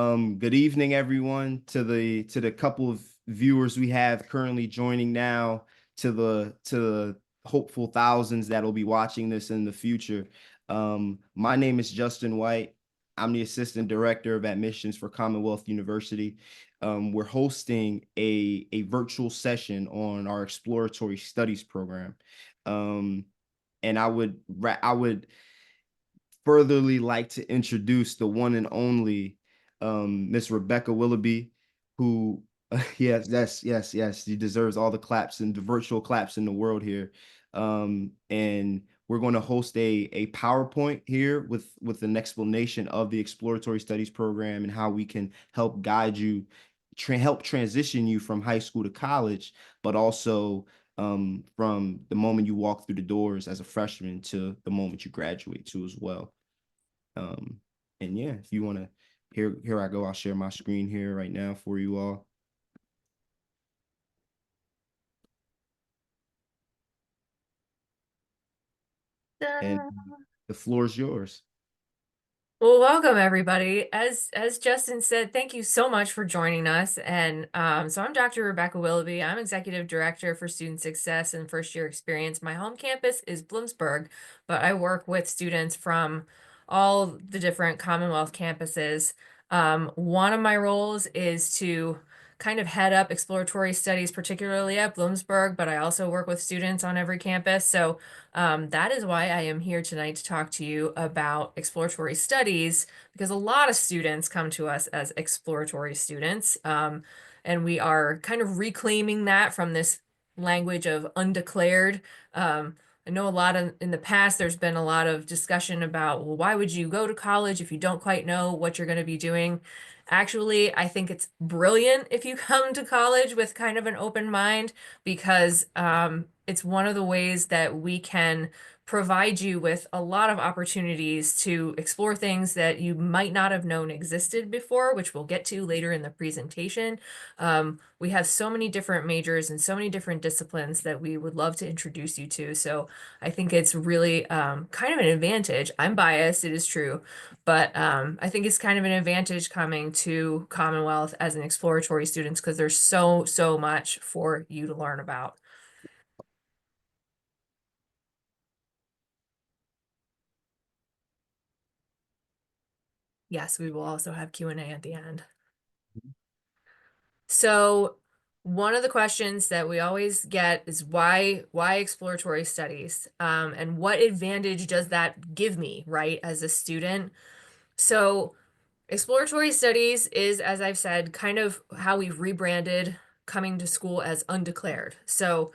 Good evening, everyone, to the couple of viewers we have currently joining now, to the hopeful thousands that'll be watching this in the future. My name is Justin White. I'm the Assistant Director of Admissions for Commonwealth University. We're hosting a virtual session on our Exploratory Studies program. Um, and I would furtherly like to introduce the one and only Miss Rebecca Willoughby, who yes, she deserves all the claps and the virtual claps in the world here. And we're going to host a PowerPoint here with an explanation of the Exploratory Studies program and how we can help guide you, help transition you from high school to college, but also from the moment you walk through the doors as a freshman to the moment you graduate too as well. Um, and yeah, if you want to, here I go. I'll share my screen here right now for you all. And the floor is yours. Well, welcome everybody. As Justin said, thank you so much for joining us. And so I'm Dr. Rebecca Willoughby. I'm Executive Director for Student Success and First Year Experience. My home campus is Bloomsburg, but I work with students from all the different Commonwealth campuses. One of my roles is to kind of head up exploratory studies, particularly at Bloomsburg, but I also work with students on every campus. So that is why I am here tonight to talk to you about exploratory studies, because a lot of students come to us as exploratory students. And we are kind of reclaiming that from this language of undeclared. I know in the past, there's been a lot of discussion about, well, why would you go to college if you don't quite know what you're going to be doing? Actually, I think it's brilliant if you come to college with kind of an open mind because it's one of the ways that we can provide you with a lot of opportunities to explore things that you might not have known existed before, which we'll get to later in the presentation. We have so many different majors and so many different disciplines that we would love to introduce you to. So I think it's really kind of an advantage. I'm biased, it is true, but I think it's kind of an advantage coming to Commonwealth as an exploratory student because there's so much for you to learn about. Yes, we will also have Q&A at the end. So one of the questions that we always get is why exploratory studies? And what advantage does that give me, right, as a student? So exploratory studies is, as I've said, kind of how we've rebranded coming to school as undeclared. So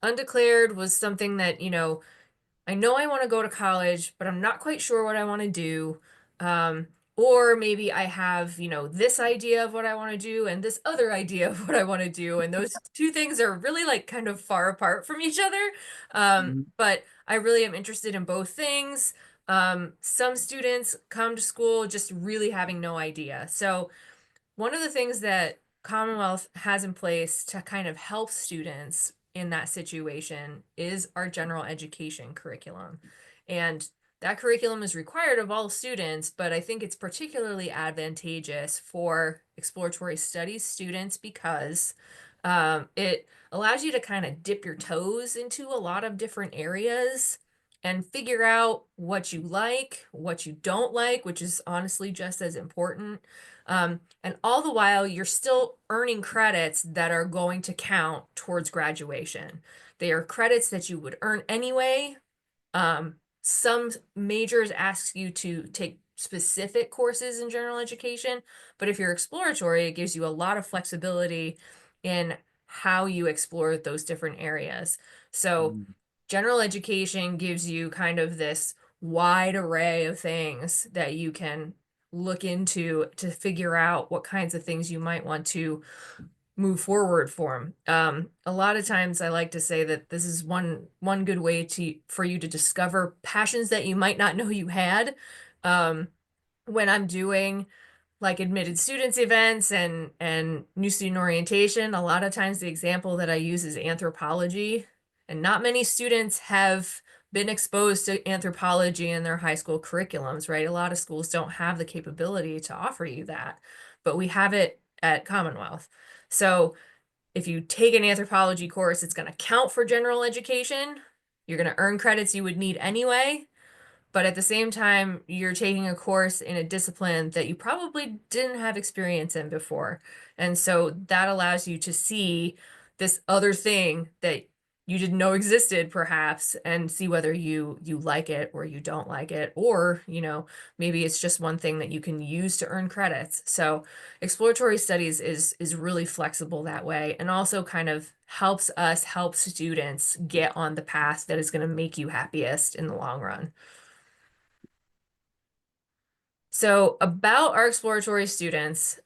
undeclared was something that, I know I want to go to college, but I'm not quite sure what I want to do. Um, or maybe I have, this idea of what I want to do and this other idea of what I want to do. And those two things are really like kind of far apart from each other. Mhm. But I really am interested in both things. Some students come to school just really having no idea. So one of the things that Commonwealth has in place to kind of help students in that situation is our general education curriculum. And that curriculum is required of all students, but I think it's particularly advantageous for exploratory studies students because it allows you to kind of dip your toes into a lot of different areas and figure out what you like, what you don't like, which is honestly just as important. And all the while, you're still earning credits that are going to count towards graduation. They are credits that you would earn anyway. Some majors ask you to take specific courses in general education, but if you're exploratory, it gives you a lot of flexibility in how you explore those different areas. So, Mhm. general education gives you kind of this wide array of things that you can look into to figure out what kinds of things you might want to move forward for them. A lot of times I like to say that this is one good way to for you to discover passions that you might not know you had. Um, when I'm doing like admitted students events and new student orientation, a lot of times the example that I use is anthropology, and not many students have been exposed to anthropology in their high school curriculums, right? A lot of schools don't have the capability to offer you that. but we have it at Commonwealth. So if you take an anthropology course, it's going to count for general education. You're going to earn credits you would need anyway. But at the same time, you're taking a course in a discipline that you probably didn't have experience in before. And so that allows you to see this other thing that you didn't know existed, perhaps, and see whether you like it or you don't like it, or, maybe it's just one thing that you can use to earn credits. So exploratory studies is really flexible that way, and also kind of helps us help students get on the path that is going to make you happiest in the long run. So about our exploratory students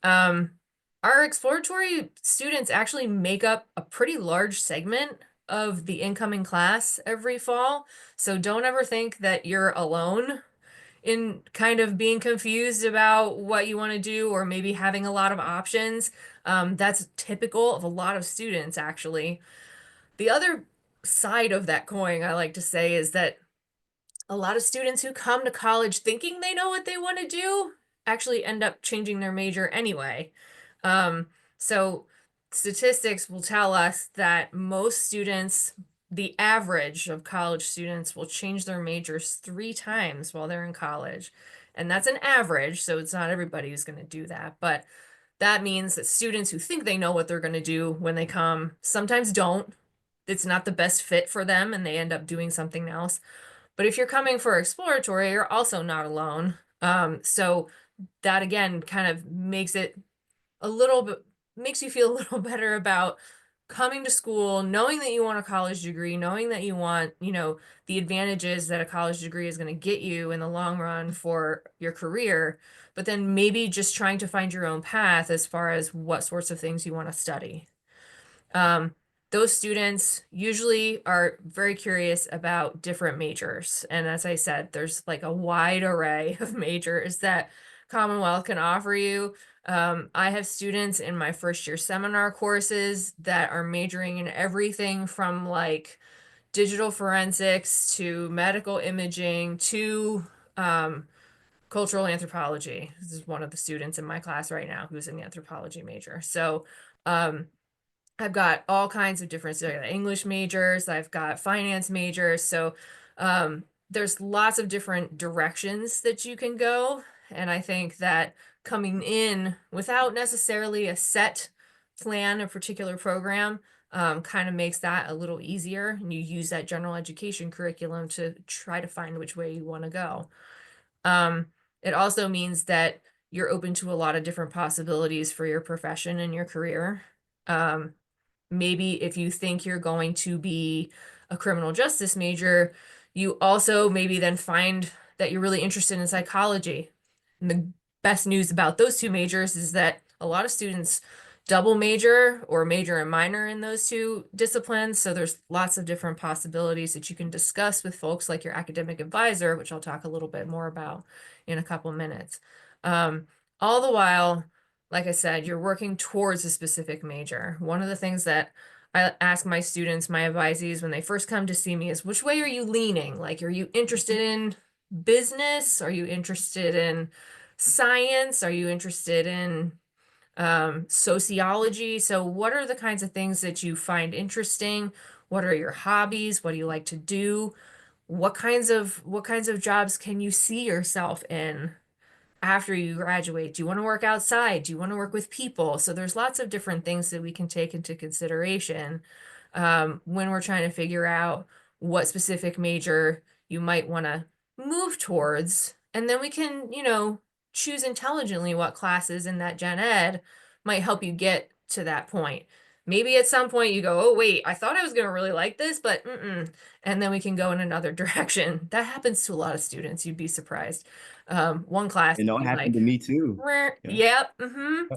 actually make up a pretty large segment of the incoming class every fall. So don't ever think that you're alone in kind of being confused about what you want to do or maybe having a lot of options. That's typical of a lot of students, actually. The other side of that coin, I like to say, is that a lot of students who come to college thinking they know what they want to do actually end up changing their major anyway. So statistics will tell us that most students, the average of college students, will change their majors 3 times while they're in college. And that's an average, so it's not everybody who's going to do that. But that means that students who think they know what they're going to do when they come sometimes don't. It's not the best fit for them, and they end up doing something else. But if you're coming for exploratory, you're also not alone. So that again kind of makes you feel a little better about coming to school, knowing that you want a college degree, knowing that you want, the advantages that a college degree is going to get you in the long run for your career, but then maybe just trying to find your own path as far as what sorts of things you want to study. Um, those students usually are very curious about different majors. And as I said, there's like a wide array of majors that Commonwealth can offer you. I have students in my first year seminar courses that are majoring in everything from like digital forensics to medical imaging to cultural anthropology. This is one of the students in my class right now who's an anthropology major. So, I've got all kinds of different English majors, I've got finance majors. So there's lots of different directions that you can go. And I think that coming in without necessarily a set plan, a particular program, kind of makes that a little easier. And you use that general education curriculum to try to find which way you want to go. Um, it also means that you're open to a lot of different possibilities for your profession and your career. Um, Maybe if you think you're going to be a criminal justice major, you also maybe then find that you're really interested in psychology. And the best news about those two majors is that a lot of students double major or major and minor in those two disciplines. So there's lots of different possibilities that you can discuss with folks like your academic advisor, which I'll talk a little bit more about in a couple minutes. Um, all the while, like I said, you're working towards a specific major. One of the things that I ask my students, my advisees, when they first come to see me is, which way are you leaning? Like, are you interested in business? Are you interested in science? Are you interested in sociology? So what are the kinds of things that you find interesting? What are your hobbies? What do you like to do? What kinds of jobs can you see yourself in after you graduate? Do you want to work outside? Do you want to work with people? So there's lots of different things that we can take into consideration when we're trying to figure out what specific major you might want to move towards. And then we can, choose intelligently what classes in that gen ed might help you get to that point. Maybe at some point you go, oh, wait, I thought I was going to really like this, but and then we can go in another direction. That happens to a lot of students. You'd be surprised. One class You know, it be happened to like, me too. Yeah. Yep,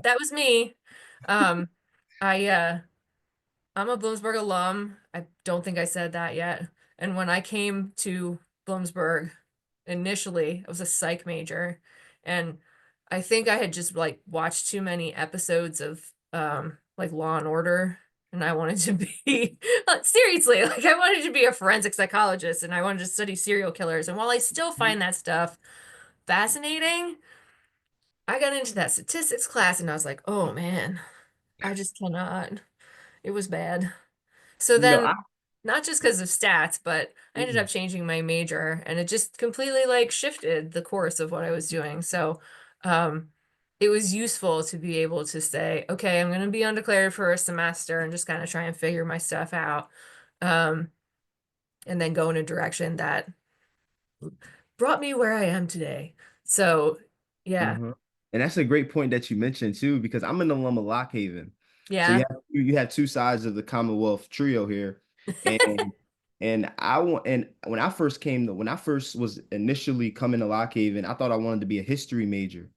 that was me. Um, I I'm a Bloomsburg alum. I don't think I said that yet. And when I came to Bloomsburg initially, I was a psych major, and I think I had just like watched too many episodes of like Law and Order, and I wanted to be seriously, like I wanted to be a forensic psychologist, and I wanted to study serial killers. And while I still find that stuff fascinating, I got into that statistics class and I was like, oh man, I just cannot. It was bad. So You know, then, I not just because of stats, but I ended up changing my major and it just completely like shifted the course of what I was doing. So, um, it was useful to be able to say, okay, I'm going to be undeclared for a semester and just kind of try and figure my stuff out. Um, and then go in a direction that brought me where I am today. So, yeah, Mhm. And that's a great point that you mentioned too, because I'm an alum of Lock Haven. So yeah. you have two sides of the Commonwealth trio here. And and when I first when I first was initially coming to Lock Haven, I thought I wanted to be a history major.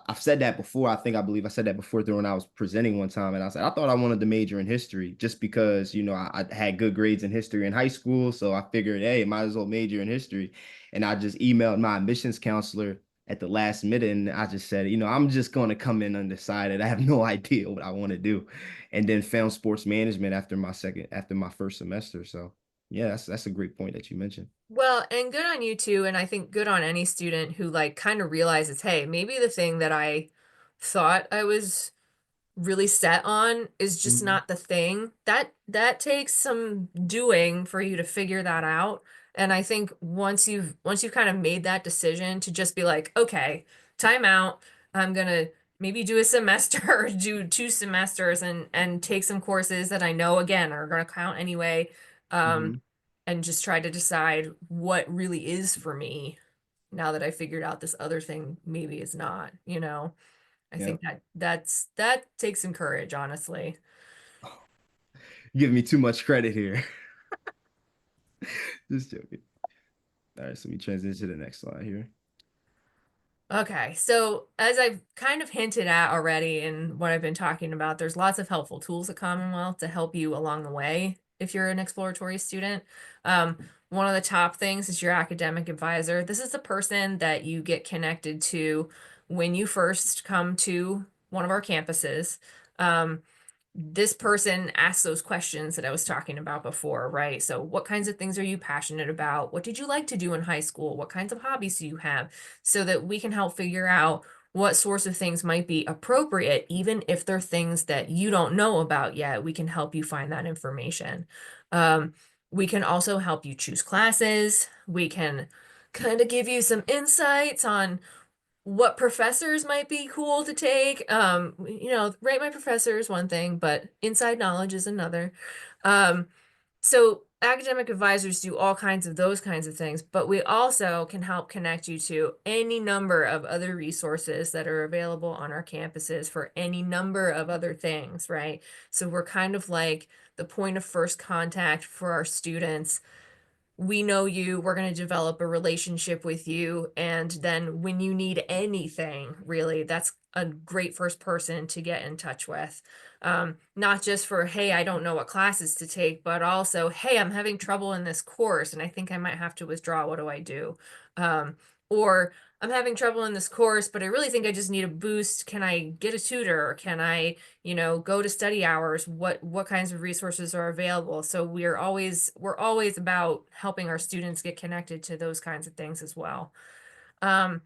I've said that before. I believe I said that before when I was presenting one time, and I said I thought I wanted to major in history just because I had good grades in history in high school, so I figured, hey, might as well major in history. And I just emailed my admissions counselor at the last minute, and I just said, I'm just going to come in undecided. I have no idea what I want to do, and then found sports management after my first semester. So yeah, that's a great point that you mentioned. Well, and good on you too. And I think good on any student who like kind of realizes, hey, maybe the thing that I thought I was really set on is just Mhm. not the thing. That takes some doing for you to figure that out. And I think once you've kind of made that decision to just be like, okay, time out. I'm gonna maybe do a semester or do 2 semesters and take some courses that I know again are gonna count anyway. Um, Mhm. and just try to decide what really is for me now that I figured out this other thing maybe is not, you know. I Yeah. think that takes some courage, honestly. You give me too much credit here. Just joking. All right, so we transition to the next slide here. Okay, so as I've kind of hinted at already in what I've been talking about, there's lots of helpful tools at Commonwealth to help you along the way if you're an exploratory student. One of the top things is your academic advisor. This is the person that you get connected to when you first come to one of our campuses. This person asks those questions that I was talking about before, right? So, what kinds of things are you passionate about? What did you like to do in high school? What kinds of hobbies do you have? So that we can help figure out what sorts of things might be appropriate, even if they're things that you don't know about yet. We can help you find that information. Um, we can also help you choose classes. We can kind of give you some insights on what professors might be cool to take. Rate my professor is one thing, but inside knowledge is another. Um, so academic advisors do all kinds of those kinds of things, but we also can help connect you to any number of other resources that are available on our campuses for any number of other things, right? So we're kind of like the point of first contact for our students. We know you, we're going to develop a relationship with you. And then when you need anything, really, that's a great first person to get in touch with. Not just for, hey, I don't know what classes to take, but also, hey, I'm having trouble in this course and I think I might have to withdraw. What do I do? Or I'm having trouble in this course, but I really think I just need a boost. Can I get a tutor? Can I go to study hours? What kinds of resources are available? So we're always about helping our students get connected to those kinds of things as well. um,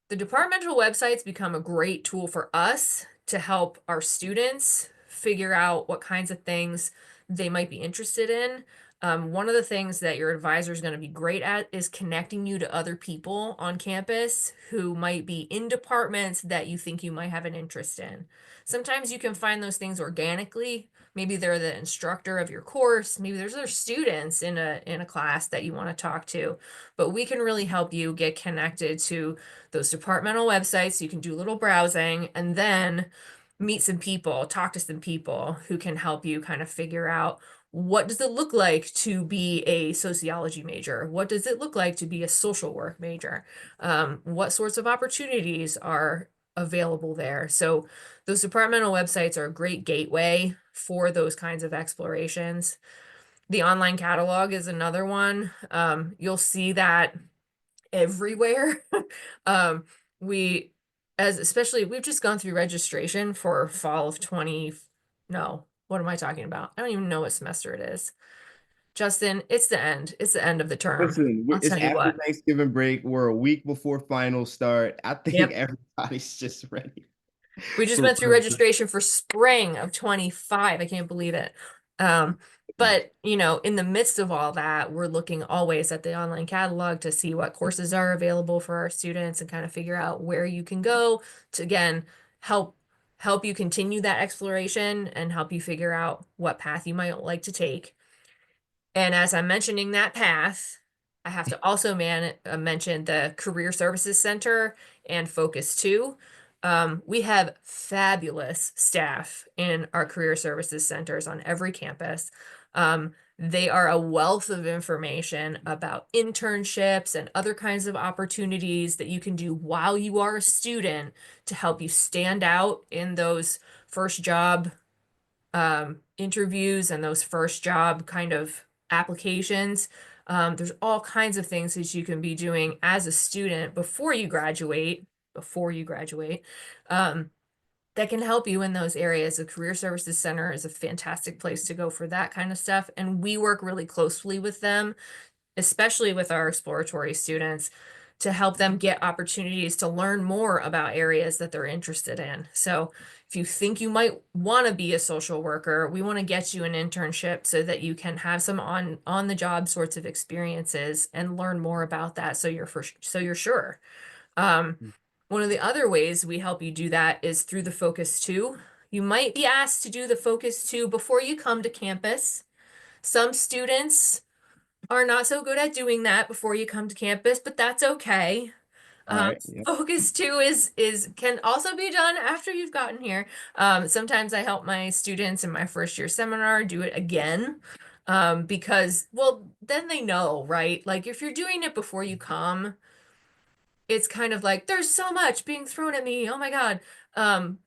the departmental websites become a great tool for us to help our students figure out what kinds of things they might be interested in. One of the things that your advisor is going to be great at is connecting you to other people on campus who might be in departments that you think you might have an interest in. Sometimes you can find those things organically. Maybe they're the instructor of your course. Maybe there's other students in a class that you want to talk to. But we can really help you get connected to those departmental websites. You can do a little browsing and then meet some people, talk to some people who can help you kind of figure out what does it look like to be a sociology major? What does it look like to be a social work major? What sorts of opportunities are available there? So those departmental websites are a great gateway for those kinds of explorations. The online catalog is another one. You'll see that everywhere. um, we, as especially, we've just gone through registration for fall of 20. No, what am I talking about? I don't even know what semester it is. Justin, it's the end. It's the end of the term. Listen, I'll it's tell you after what. Thanksgiving break. We're a week before finals start. I think Yep. everybody's just ready We just for went through registration for spring of 25. I can't believe it. Um, but in the midst of all that, we're looking always at the online catalog to see what courses are available for our students and kind of figure out where you can go to again help help you continue that exploration and help you figure out what path you might like to take. And as I'm mentioning that path, I have to also mention the Career Services Center and Focus 2. We have fabulous staff in our Career Services Centers on every campus. They are a wealth of information about internships and other kinds of opportunities that you can do while you are a student to help you stand out in those first job interviews and those first job kind of applications. There's all kinds of things that you can be doing as a student before you graduate, um, that can help you in those areas. The Career Services Center is a fantastic place to go for that kind of stuff. And we work really closely with them, especially with our exploratory students, to help them get opportunities to learn more about areas that they're interested in. So if you think you might want to be a social worker, we want to get you an internship so that you can have some on the job sorts of experiences and learn more about that so you're sure. Um, One of the other ways we help you do that is through the Focus 2. You might be asked to do the Focus 2 before you come to campus. Some students are not so good at doing that before you come to campus, but that's okay. All right. Yeah. Focus 2 is can also be done after you've gotten here. Sometimes I help my students in my first year seminar do it again. Because well, then they know, right? Like if you're doing it before you come, it's kind of like there's so much being thrown at me. Oh my God.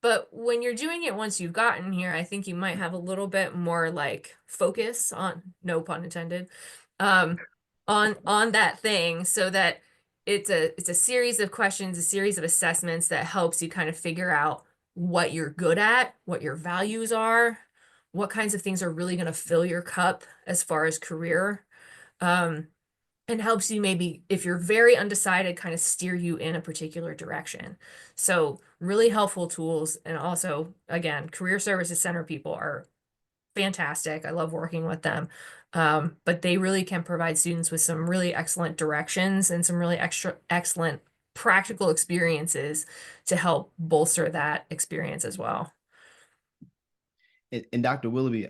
But when you're doing it once you've gotten here, I think you might have a little bit more like focus on, no pun intended, um, on that thing so that it's a series of questions, a series of assessments that helps you kind of figure out what you're good at, what your values are, what kinds of things are really going to fill your cup as far as career. Um, and helps you maybe if you're very undecided kind of steer you in a particular direction. So really helpful tools. And also again, Career Services Center people are fantastic. I love working with them. But they really can provide students with some really excellent directions and some really excellent practical experiences to help bolster that experience as well. And Dr. Willoughby,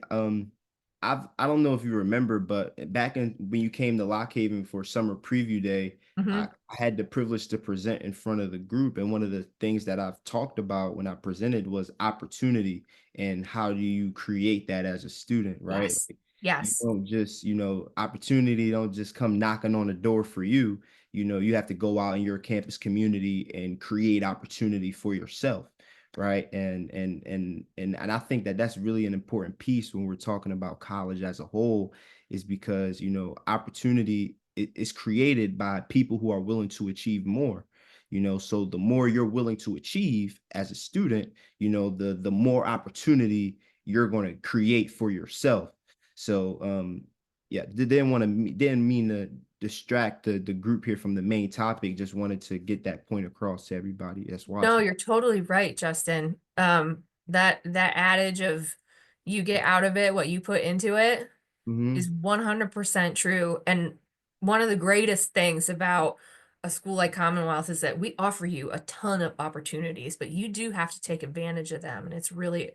I don't know if you remember, but back in when you came to Lock Haven for summer preview day, Hmm. I had the privilege to present in front of the group. And one of the things that I've talked about when I presented was opportunity and how do you create that as a student, right? Yes. Like, you Yes. don't just, opportunity don't just come knocking on the door for you. You have to go out in your campus community and create opportunity for yourself, right? And I think that that's really an important piece when we're talking about college as a whole, is because opportunity is created by people who are willing to achieve more. So the more you're willing to achieve as a student, the more opportunity you're going to create for yourself. So yeah, didn't mean to distract the group here from the main topic. Just wanted to get that point across to everybody that's No, watching. you're totally right, Justin. That adage of you get out of it what you put into it is Hmm. 100% true. And one of the greatest things about a school like Commonwealth is that we offer you a ton of opportunities, but you do have to take advantage of them. And it's really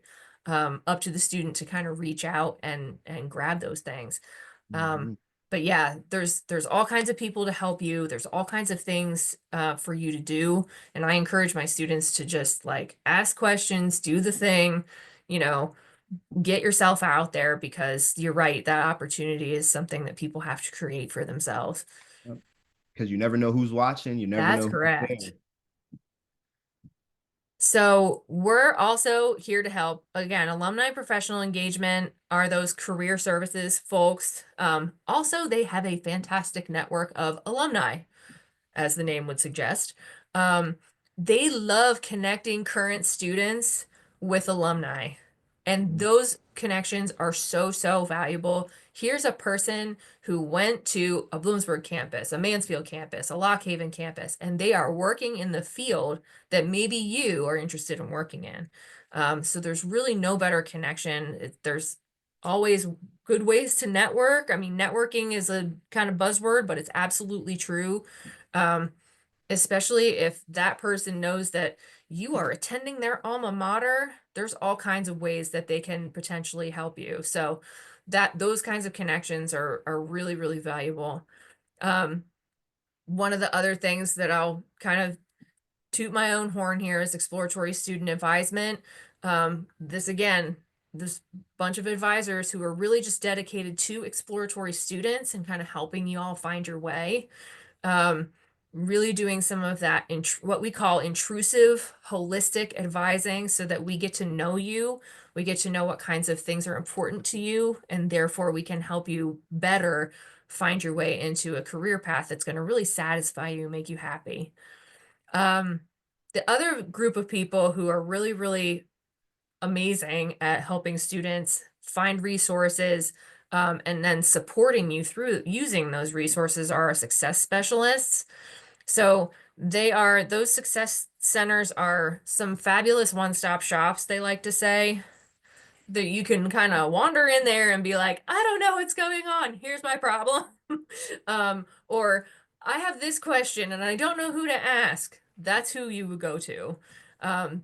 up to the student to kind of reach out and grab those things. Um, Hmm. but yeah, there's all kinds of people to help you. There's all kinds of things for you to do. And I encourage my students to just like ask questions, do the thing, you know, get yourself out there because you're right, that opportunity is something that people have to create for themselves. Because you never know who's watching, you never That's know who's correct. there. So we're also here to help. Again, alumni professional engagement are those career services folks. Also, they have a fantastic network of alumni, as the name would suggest. Um, they love connecting current students with alumni. And those connections are so, so valuable. Here's a person who went to a Bloomsburg campus, a Mansfield campus, a Lock Haven campus, and they are working in the field that maybe you are interested in working in. So there's really no better connection. There's always good ways to network. I mean, networking is a kind of buzzword, but it's absolutely true. Um, Especially if that person knows that you are attending their alma mater, there's all kinds of ways that they can potentially help you. So that those kinds of connections are really, really valuable. Um, One of the other things that I'll kind of toot my own horn here is exploratory student advisement. This again, this bunch of advisors who are really just dedicated to exploratory students and kind of helping you all find your way. um, really doing some of that in what we call intrusive holistic advising so that we get to know you, we get to know what kinds of things are important to you, and therefore we can help you better find your way into a career path that's going to really satisfy you, make you happy. um, the other group of people who are really, really amazing at helping students find resources, and then supporting you through using those resources are success specialists. So those success centers are some fabulous one-stop shops, they like to say, that you can kind of wander in there and be like, I don't know what's going on. Here's my problem. Or I have this question and I don't know who to ask. That's who you would go to.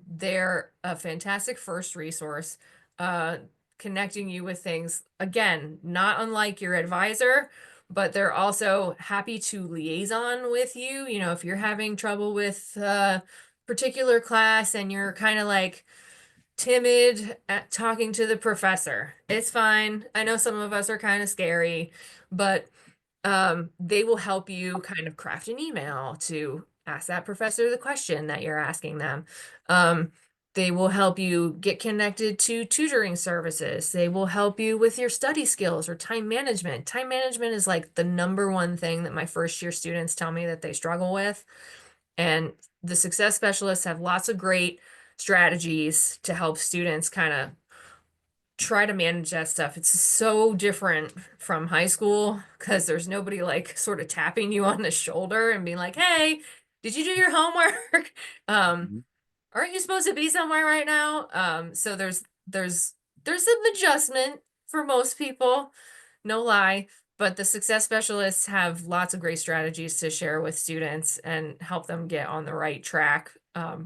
They're a fantastic first resource, uh, connecting you with things, again, not unlike your advisor, but they're also happy to liaison with you. You know, if you're having trouble with a particular class and you're kind of like, timid at talking to the professor. It's fine. I know some of us are kind of scary, but they will help you kind of craft an email to ask that professor the question that you're asking them. Um, they will help you get connected to tutoring services. They will help you with your study skills or time management. Time management is like the number one thing that my first year students tell me that they struggle with. And the success specialists have lots of great strategies to help students kind of try to manage that stuff. It's so different from high school because there's nobody like sort of tapping you on the shoulder and being like, hey, did you do your homework? um, Mhm. aren't you supposed to be somewhere right now? So there's some adjustment for most people, no lie, but the success specialists have lots of great strategies to share with students and help them get on the right track,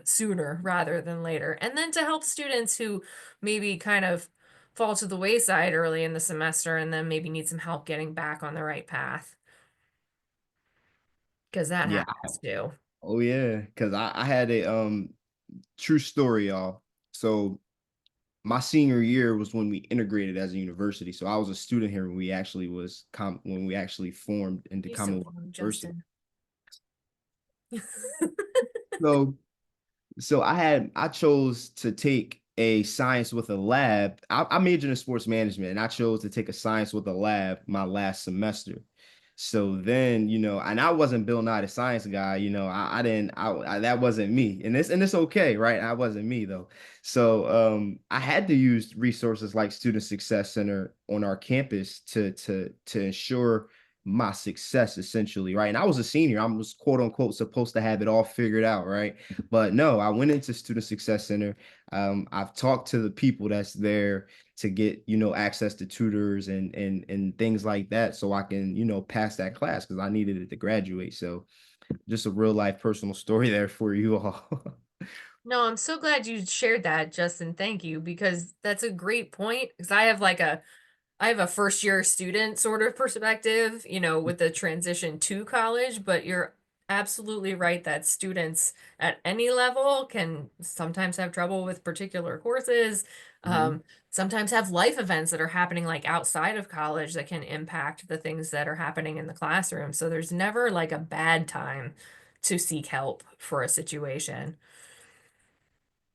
sooner rather than later. And then to help students who maybe kind of fall to the wayside early in the semester and then maybe need some help getting back on the right path, because that Yeah. happens too. Oh yeah. Cause I had a true story, y'all. So my senior year was when we integrated as a university. So I was a student here when we actually when we actually formed into You so Commonwealth young, University. Justin. So I chose to take a science with a lab. I majored in sports management and I chose to take a science with a lab my last semester. So then, and I wasn't Bill Nye the Science Guy, I didn't, that wasn't me. And it's okay, right? I wasn't me though. So I had to use resources like Student Success Center on our campus to ensure my success essentially, right? And I was a senior. I was quote unquote supposed to have it all figured out, right? But no, I went into Student Success Center. I've talked to the people that's there to get, access to tutors and things like that so I can, pass that class because I needed it to graduate. So just a real life personal story there for you all. No, I'm so glad you shared that, Justin. Thank you, because that's a great point. Because I have a first year student sort of perspective, with the transition to college, but you're absolutely right that students at any level can sometimes have trouble with particular courses, Mhm. sometimes have life events that are happening like outside of college that can impact the things that are happening in the classroom. So there's never like a bad time to seek help for a situation.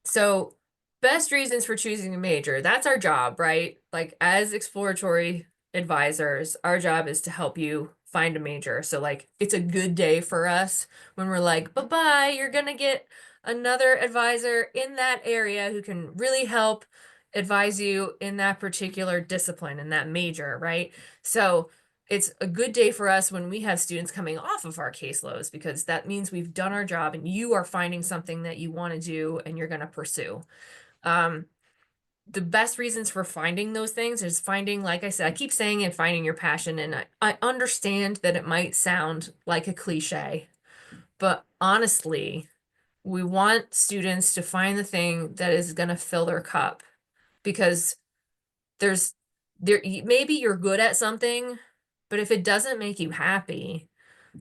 So, best reasons for choosing a major. That's our job, right? Like, as exploratory advisors, our job is to help you find a major. So, like, it's a good day for us when we're like, bye bye, you're going to get another advisor in that area who can really help advise you in that particular discipline, in that major, right? So it's a good day for us when we have students coming off of our caseloads because that means we've done our job and you are finding something that you want to do and you're going to pursue. Um, the best reasons for finding those things is finding, like I said, I keep saying it, finding your passion. And I understand that it might sound like a cliche, but honestly, we want students to find the thing that is going to fill their cup because there's maybe you're good at something, but if it doesn't make you happy,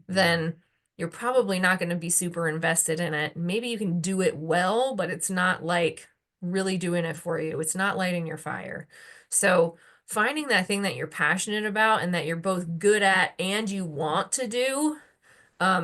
then you're probably not going to be super invested in it. Maybe you can do it well, but it's not like really doing it for you. It's not lighting your fire. So finding that thing that you're passionate about and that you're both good at and you want to do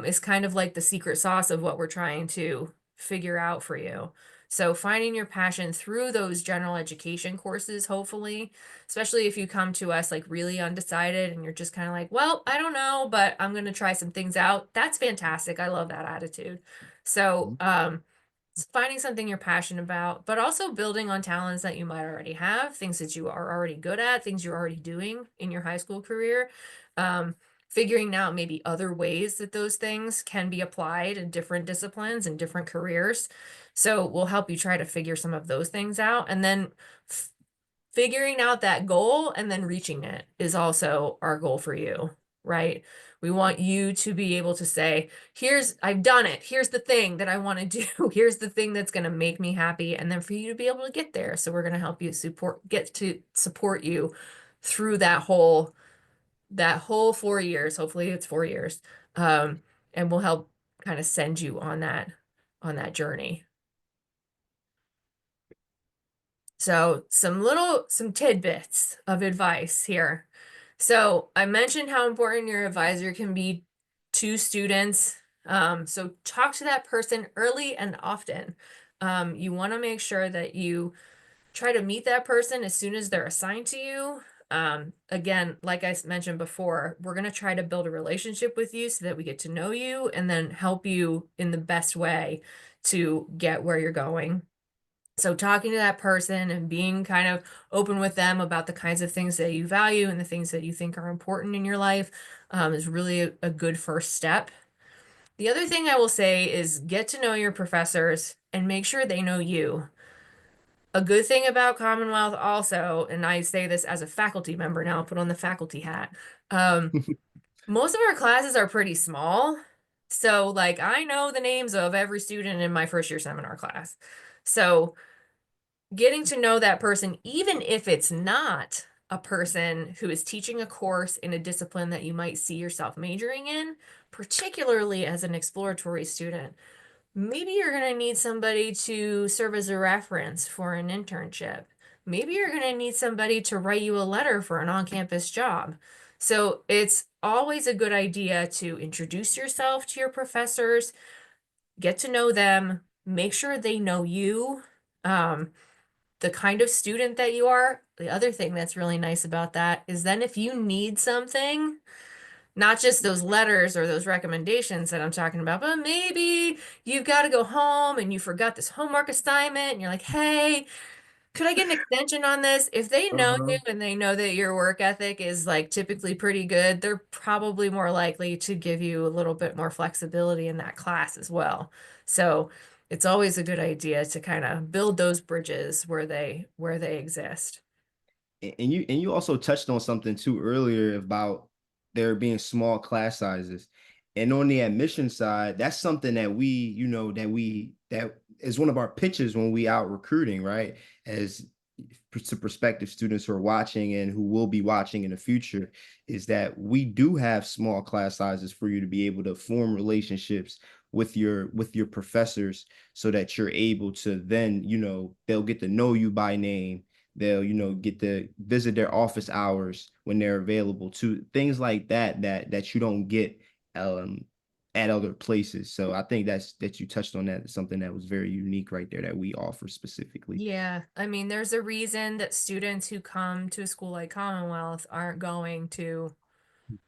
is kind of like the secret sauce of what we're trying to figure out for you. So finding your passion through those general education courses, hopefully, especially if you come to us like really undecided and you're just kind of like, well, I don't know, but I'm going to try some things out. That's fantastic. I love that attitude. So, finding something you're passionate about, but also building on talents that you might already have, things that you are already good at, things you're already doing in your high school career. Um, Figuring out maybe other ways that those things can be applied in different disciplines and different careers. So we'll help you try to figure some of those things out. And then figuring out that goal and then reaching it is also our goal for you, right? We want you to be able to say, I've done it. Here's the thing that I want to do. Here's the thing that's going to make me happy. And then for you to be able to get there. So we're going to help you get to support you through that whole 4 years. Hopefully it's 4 years. Um, and we'll help kind of send you on that journey. So some tidbits of advice here. So I mentioned how important your advisor can be to students. So talk to that person early and often. You want to make sure that you try to meet that person as soon as they're assigned to you. Again, like I mentioned before, we're going to try to build a relationship with you so that we get to know you and then help you in the best way to get where you're going. So talking to that person and being kind of open with them about the kinds of things that you value and the things that you think are important in your life is really a good first step. The other thing I will say is get to know your professors and make sure they know you. A good thing about Commonwealth also, and I say this as a faculty member now, put on the faculty hat. Most of our classes are pretty small. So like I know the names of every student in my first year seminar class. So getting to know that person, even if it's not a person who is teaching a course in a discipline that you might see yourself majoring in, particularly as an exploratory student, maybe you're going to need somebody to serve as a reference for an internship. Maybe you're going to need somebody to write you a letter for an on campus job. So it's always a good idea to introduce yourself to your professors, get to know them, make sure they know you. The kind of student that you are. The other thing that's really nice about that is then if you need something, not just those letters or those recommendations that I'm talking about, but maybe you've got to go home and you forgot this homework assignment and you're like, hey, could I get an extension on this? If they know you Uh-huh. and they know that your work ethic is like typically pretty good, they're probably more likely to give you a little bit more flexibility in that class as well. So it's always a good idea to kind of build those bridges where they exist. And you also touched on something too earlier about there being small class sizes. And on the admission side, that's something that that is one of our pitches when we out recruiting, right? As to prospective students who are watching and who will be watching in the future, is that we do have small class sizes for you to be able to form relationships with your professors so that you're able to then, they'll get to know you by name. They'll, get to visit their office hours when they're available to things like that you don't get um at other places. So I think that you touched on that, something that was very unique right there that we offer specifically. Yeah, I mean, there's a reason that students who come to a school like Commonwealth aren't going to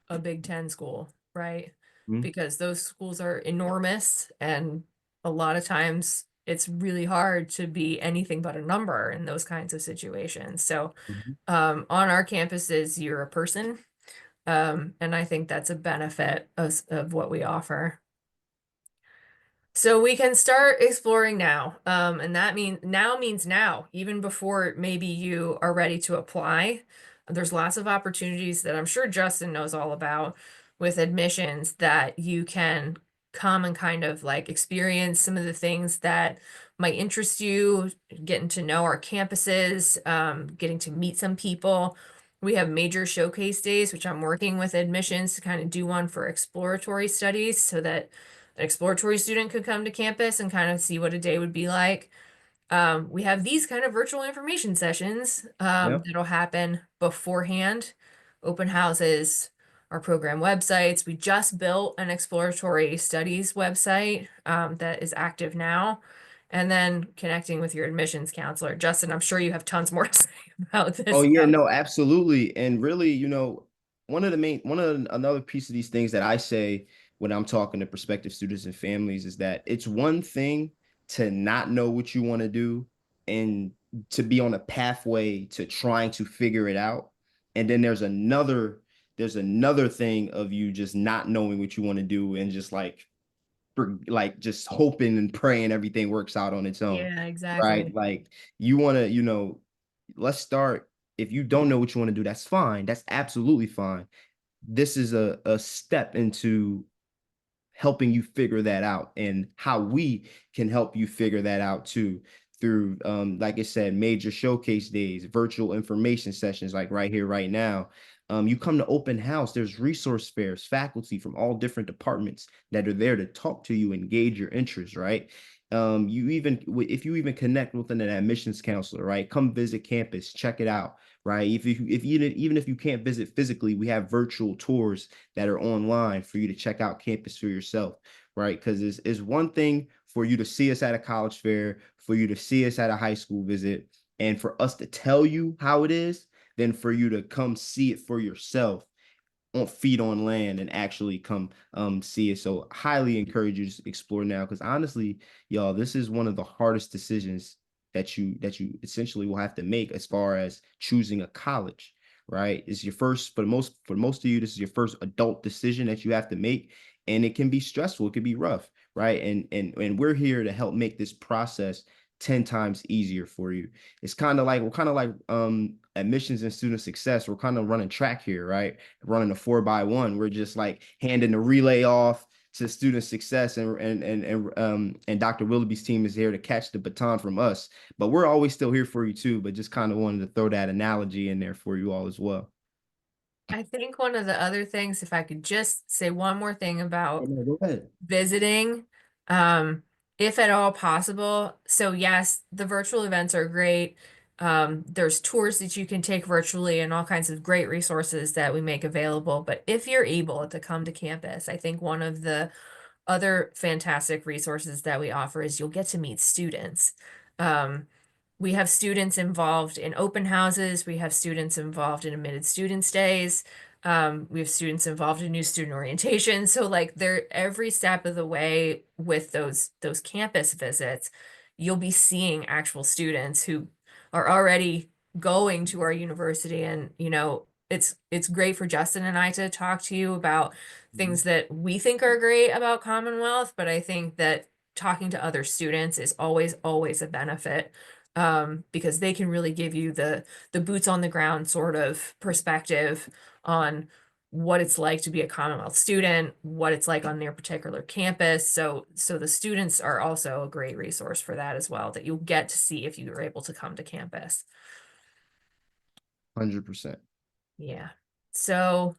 a Big Ten school, right? Mhm. Because those schools are enormous and a lot of times it's really hard to be anything but a number in those kinds of situations. So Mhm. on our campuses, you're a person. And I think that's a benefit of what we offer. So we can start exploring now. And that means now, even before maybe you are ready to apply. There's lots of opportunities that I'm sure Justin knows all about with admissions that you can come and kind of like experience some of the things that might interest you, getting to know our campuses, getting to meet some people. We have major showcase days, which I'm working with admissions to kind of do one for exploratory studies so that an exploratory student could come to campus and kind of see what a day would be like. We have these kind of virtual information sessions Yep. that'll happen beforehand, open houses, our program websites. We just built an exploratory studies website that is active now. And then connecting with your admissions counselor. Justin, I'm sure you have tons more to say about Oh this yeah, stuff. no, absolutely. And really, one of another piece of these things that I say when I'm talking to prospective students and families is that it's one thing to not know what you want to do and to be on a pathway to trying to figure it out. And then there's another thing of you just not knowing what you want to do and just like just hoping and praying everything works out on its own. Yeah, Right? exactly. Like you want to, let's start. If you don't know what you want to do, that's fine. That's absolutely fine. This is a step into helping you figure that out and how we can help you figure that out too through like I said, major showcase days, virtual information sessions like right here, right now. You come to open house, there's resource fairs, faculty from all different departments that are there to talk to you, engage your interest, right? You even if you even connect with an admissions counselor, right? Come visit campus, check it out, right? If you even if you can't visit physically, we have virtual tours that are online for you to check out campus for yourself, right? Because it's one thing for you to see us at a college fair, for you to see us at a high school visit, and for us to tell you how it is, then for you to come see it for yourself on feet on land and actually come see it. So highly encourage you to explore now because honestly, y'all, this is one of the hardest decisions that you essentially will have to make as far as choosing a college, right? It's your first for most of you, this is your first adult decision that you have to make. And it can be stressful, it can be rough, right? And we're here to help make this process 10 times easier for you. It's kind of like we're kind of like admissions and student success. We're kind of running track here, right? Running a 4x1. We're just like handing the relay off to student success and Dr. Willoughby's team is here to catch the baton from us. But we're always still here for you too, but just kind of wanted to throw that analogy in there for you all as well. I think one of the other things, if I could just say one more thing Oh, about no, go ahead. visiting, um, if at all possible. So yes, the virtual events are great. There's tours that you can take virtually and all kinds of great resources that we make available. But if you're able to come to campus, I think one of the other fantastic resources that we offer is you'll get to meet students. Um, we have students involved in open houses. We have students involved in admitted student stays. We have students involved in new student orientation. So like they're every step of the way with those campus visits, you'll be seeing actual students who are already going to our university. And it's great for Justin and I to talk to you about Mhm. things that we think are great about Commonwealth, but I think that talking to other students is always a benefit because they can really give you the boots on the ground sort of perspective on what it's like to be a Commonwealth student, what it's like on their particular campus. So the students are also a great resource for that as well, that you'll get to see if you are able to come to campus. 100%. Yeah. So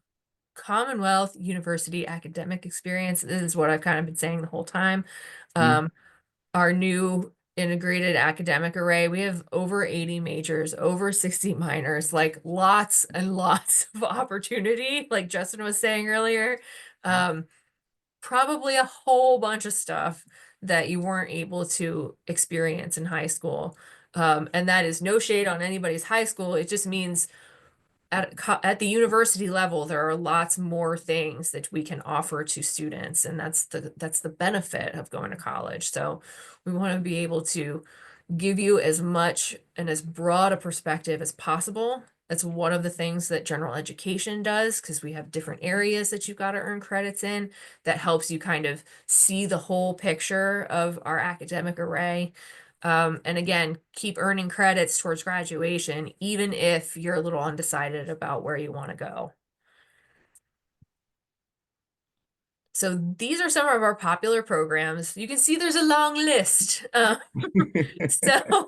Commonwealth University academic experience. This is what I've kind of been saying the whole time. Mhm. Um, our new integrated academic array, we have over 80 majors, over 60 minors, like lots and lots of opportunity, like Justin was saying earlier. Um, Probably a whole bunch of stuff that you weren't able to experience in high school. And that is no shade on anybody's high school. It just means at the university level, there are lots more things that we can offer to students, and that's the benefit of going to college. So we want to be able to give you as much and as broad a perspective as possible. That's one of the things that general education does, because we have different areas that you've got to earn credits in. That helps you kind of see the whole picture of our academic array. And again, keep earning credits towards graduation, even if you're a little undecided about where you want to go. So these are some of our popular programs. You can see there's a long list. So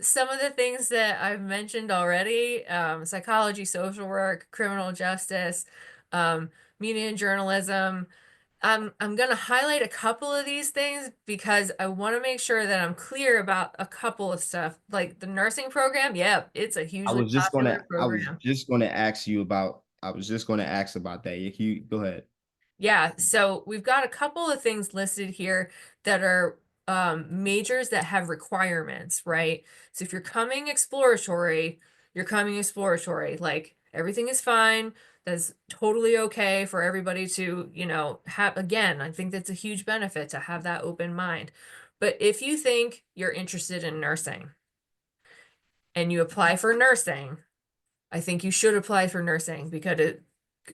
some of the things that I've mentioned already, psychology, social work, criminal justice, um, media and journalism. I'm going to highlight a couple of these things because I want to make sure that I'm clear about a couple of stuff. Like the nursing program, yeah, it's a hugely popular program. I was just gonna ask about that. You go ahead. Yeah, so we've got a couple of things listed here that are majors that have requirements, right? So if you're coming exploratory, you're coming exploratory. Like everything is fine. That's totally okay for everybody to, have. Again, I think that's a huge benefit to have that open mind. But if you think you're interested in nursing and you apply for nursing, I think you should apply for nursing because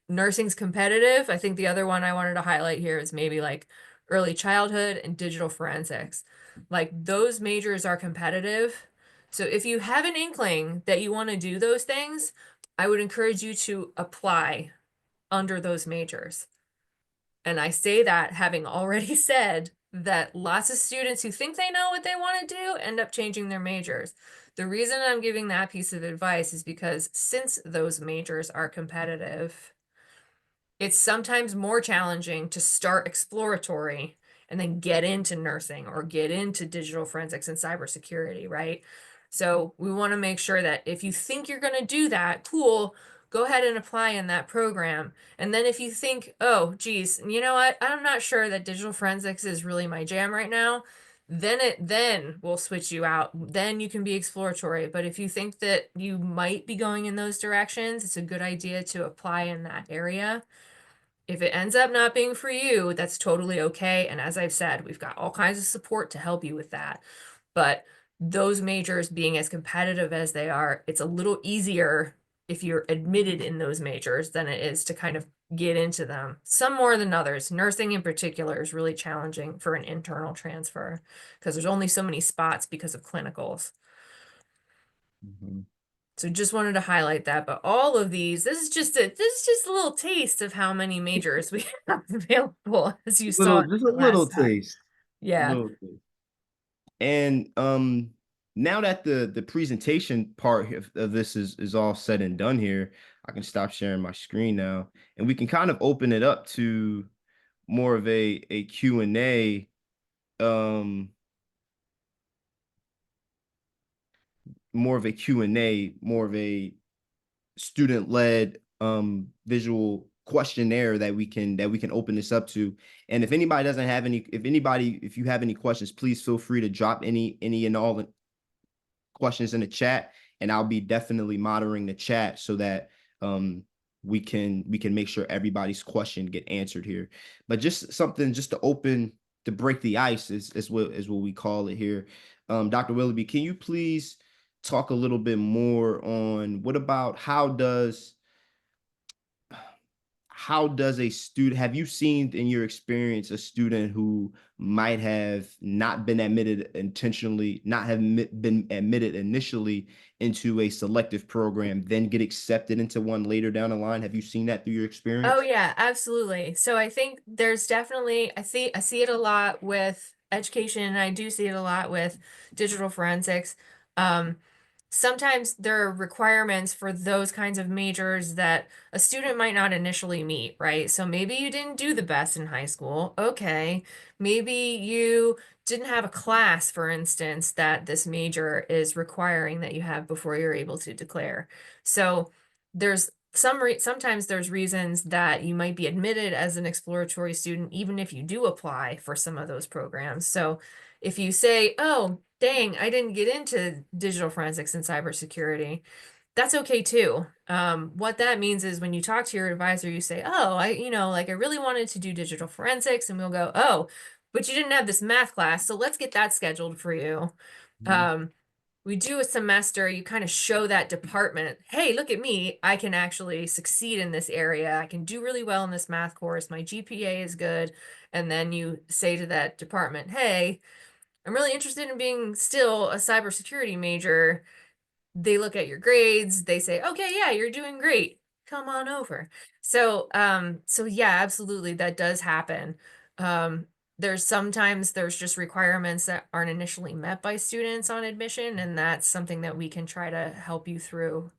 nursing's competitive. I think the other one I wanted to highlight here is maybe like early childhood and digital forensics. Like those majors are competitive. So if you have an inkling that you want to do those things, I would encourage you to apply under those majors. And I say that having already said that lots of students who think they know what they want to do end up changing their majors. The reason I'm giving that piece of advice is because since those majors are competitive, it's sometimes more challenging to start exploratory and then get into nursing or get into digital forensics and cybersecurity, right? So we want to make sure that if you think you're going to do that, cool, go ahead and apply in that program. And then if you think, oh, geez, you know what? I'm not sure that digital forensics is really my jam right now, then we'll switch you out. Then you can be exploratory. But if you think that you might be going in those directions, it's a good idea to apply in that area. If it ends up not being for you, that's totally okay. And as I've said, we've got all kinds of support to help you with that. But those majors being as competitive as they are, it's a little easier if you're admitted in those majors than it is to kind of get into them. Some more than others. Nursing in particular is really challenging for an internal transfer because there's only so many spots because of clinicals. Mhm. So just wanted to highlight that, but all of these, this is just a little taste of how many majors we have available, as you saw Little, in just a the little last slide. taste. A Yeah. little taste. And now that the presentation part of this is all said and done here, I can stop sharing my screen now, and we can kind of open it up to more of a Q&A, um more of a Q&A, more of a student-led visual questionnaire that we can open this up to. And if anybody doesn't have any, if you have any questions, please feel free to drop any and all questions in the chat, and I'll be definitely monitoring the chat so that um we can make sure everybody's question get answered here. But just something just to break the ice is what we call it here. Dr. Willoughby, can you please talk a little bit more on what about how does a student, have you seen in your experience a student who might have not been admitted intentionally, not have been admitted initially into a selective program, then get accepted into one later down the line? Have you seen that through your Oh experience? yeah, absolutely. So I think there's definitely I see it a lot with education, and I do see it a lot with digital forensics. Um, Sometimes there are requirements for those kinds of majors that a student might not initially meet, right? So maybe you didn't do the best in high school. Okay. Maybe you didn't have a class, for instance, that this major is requiring that you have before you're able to declare. So there's sometimes there's reasons that you might be admitted as an exploratory student even if you do apply for some of those programs. So if you say, oh dang, I didn't get into digital forensics and cybersecurity, That's okay too. What that means is when you talk to your advisor, you say, "Oh, like I really wanted to do digital forensics," and we'll go, "Oh, but you didn't have this math class, so let's get that scheduled for you." Mhm. Um, we do a semester, you kind of show that department, "Hey, look at me. I can actually succeed in this area. I can do really well in this math course. My GPA is good." And then you say to that department, "Hey, I'm really interested in being still a cybersecurity major." They look at your grades, they say, "Okay, yeah, you're doing great. Come on over." So yeah, absolutely, that does happen. Um, there's sometimes there's just requirements that aren't initially met by students on admission, and that's something that we can try to help you through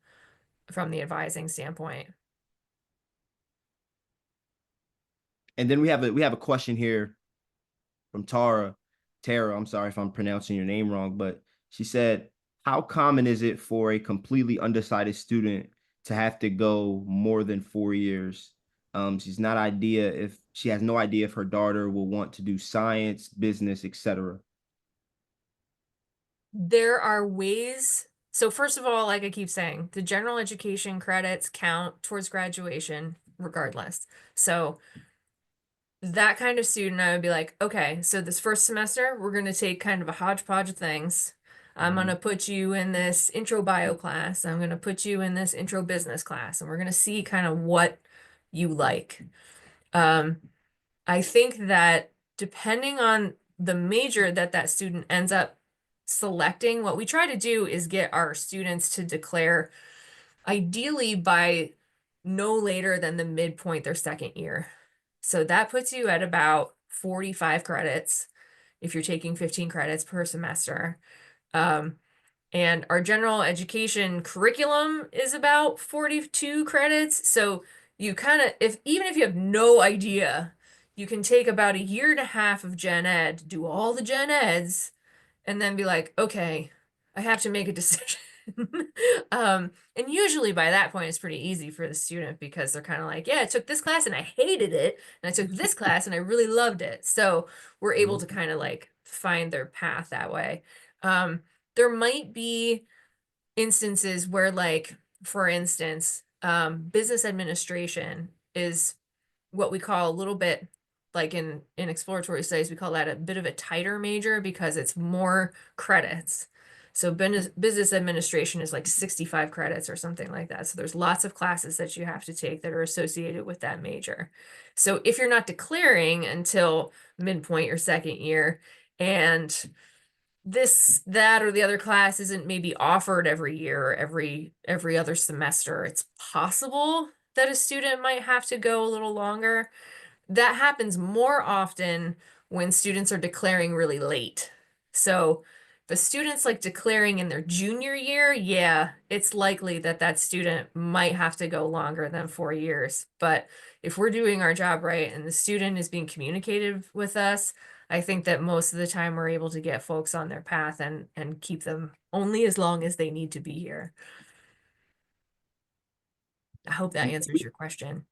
from the advising standpoint. And then we have a question here from Tara. I'm sorry if I'm pronouncing your name wrong, but she said, "How common is it for a completely undecided student to have to go more than 4 years?" She has no idea if her daughter will want to do science, business, etc. There are ways. So first of all, like I keep saying, the general education credits count towards graduation regardless. So that kind of student, I would be like, okay, so this first semester, we're going to take kind of a hodgepodge of things. I'm going Mhm. to put you in this intro bio class. I'm going to put you in this intro business class, and we're going to see kind of what you like. Um, I think that depending on the major that that student ends up selecting, what we try to do is get our students to declare ideally by no later than the midpoint their second year. So that puts you at about 45 credits if you're taking 15 credits per semester. Um, and our general education curriculum is about 42 credits. So you kind of, if even if you have no idea, you can take about a year and a half of gen ed, do all the gen eds, and then be like, okay, I have to make a decision. And usually by that point, it's pretty easy for the student because they're kind of like, yeah, I took this class and I hated it. And I took this class and I really loved it. So we're able Mhm. to kind of like find their path that way. There might be instances where, like, for instance, business administration is what we call a little bit like in exploratory studies, we call that a bit of a tighter major because it's more credits. So business administration is like 65 credits or something like that. So there's lots of classes that you have to take that are associated with that major. So if you're not declaring until midpoint your second year, and this, that, or the other class isn't maybe offered every year or every other semester, it's possible that a student might have to go a little longer. That happens more often when students are declaring really late. So the students like declaring in their junior year, yeah, it's likely that that student might have to go longer than 4 years. But if we're doing our job right and the student is being communicative with us, I think that most of the time we're able to get folks on their path and keep them only as long as they need to be here. I hope that answers your question.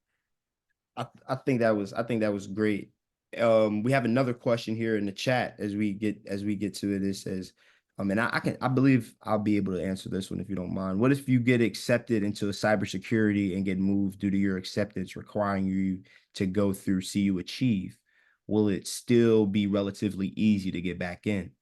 I think that was great. We have another question here in the chat as we get to it. It says, and I believe I'll be able to answer this one if you don't mind. What if you get accepted into a cybersecurity and get moved due to your acceptance requiring you to go through CU Achieve? Will it still be relatively easy to get back in?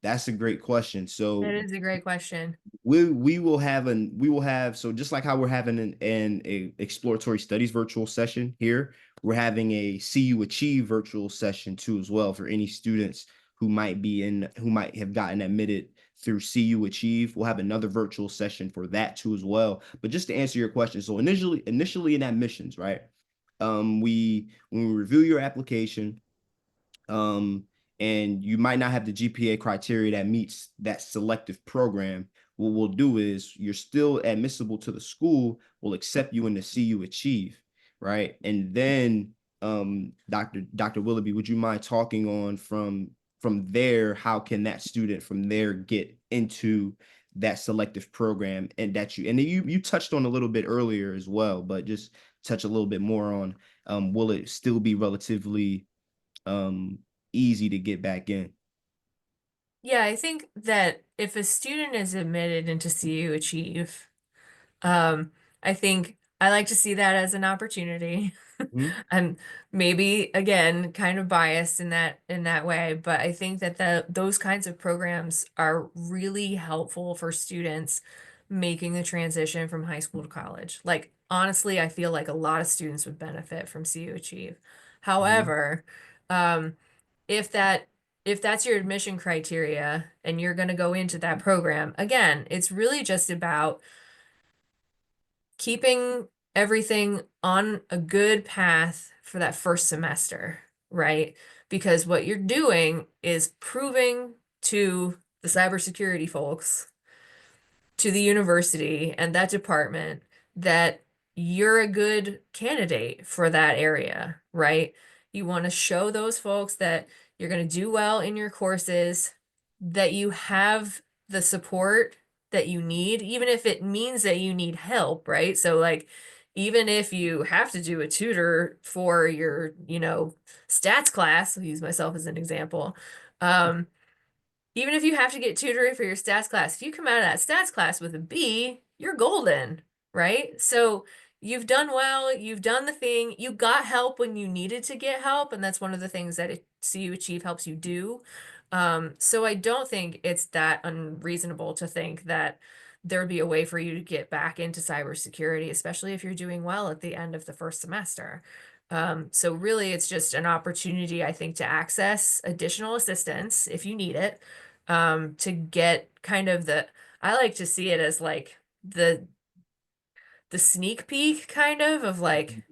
That's a great question. That So is a great question. we will have, so just like how we're having a exploratory studies virtual session here, we're having a CU Achieve virtual session too as well for any students who might have gotten admitted through CU Achieve. We'll have another virtual session for that too as well. But just to answer your question, so initially in admissions, right? We when we review your application, um, and you might not have the GPA criteria that meets that selective program, what we'll do is you're still admissible to the school, we'll accept you in the CU Achieve, right? And then Dr. Willoughby, would you mind talking on from there, how can that student from there get into that selective program and that you touched on a little bit earlier as well, but just touch a little bit more on will it still be relatively um easy to get back in. Yeah, I think that if a student is admitted into CU Achieve, um, I think I like to see that as an opportunity. Mhm. I'm maybe again kind of biased in that way, but I think that those kinds of programs are really helpful for students making the transition from high school to college. Like honestly, I feel like a lot of students would benefit from CU Achieve. Mhm. However, um, if that if that's your admission criteria and you're going to go into that program, again, it's really just about keeping everything on a good path for that first semester, right? Because what you're doing is proving to the cybersecurity folks, to the university and that department, that you're a good candidate for that area, right? You want to show those folks that you're going to do well in your courses, that you have the support that you need, even if it means that you need help, right? So, like, even if you have to do a tutor for your, stats class, I'll use myself as an example. Um, Even if you have to get tutoring for your stats class, if you come out of that stats class with a B, you're golden, right? So you've done well, you've done the thing, you got help when you needed to get help, and that's one of the things that CU Achieve helps you do. So I don't think it's that unreasonable to think that there would be a way for you to get back into cybersecurity, especially if you're doing well at the end of the first semester. So really, it's just an opportunity, I think, to access additional assistance if you need it, to get kind of I like to see it as like the sneak peek kind of like,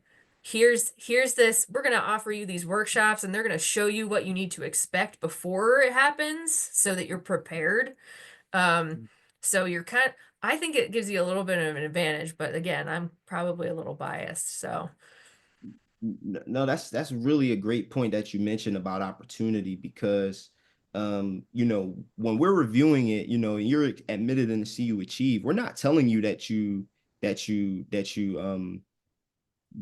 here's this, we're going to offer you these workshops and they're going to show you what you need to expect before it happens so that you're prepared. Um, so you're I think it gives you a little bit of an advantage, but again, I'm probably a little biased, so. No, that's really a great point that you mentioned about opportunity because when we're reviewing it, you're admitted in the CU Achieve, we're not telling you that you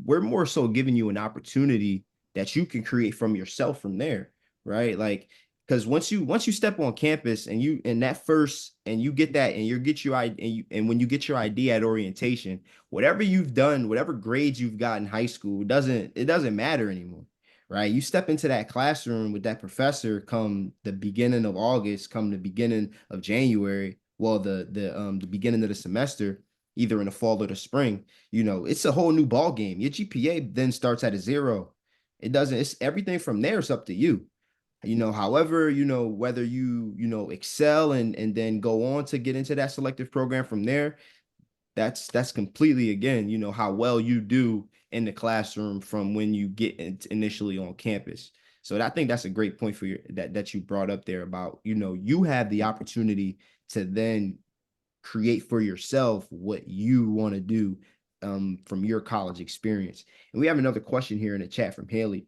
we're more so giving you an opportunity that you can create from yourself from there, right? Like, because once you step on campus and you and that first and you get that and you get your ID and when you get your ID at orientation, whatever you've done, whatever grades you've got in high school, it doesn't matter anymore, right? You step into that classroom with that professor come the beginning of August, come the beginning of January, well, the beginning of the semester, either in the fall or the spring. It's a whole new ball game. Your GPA then starts at a zero. It doesn't, it's everything from there is up to you. However, whether you excel and then go on to get into that selective program from there, that's completely again, how well you do in the classroom from when you get initially on campus. So I think that's a great point for that you brought up there about, you have the opportunity to then create for yourself what you want to do from your college experience. And we have another question here in the chat from Haley.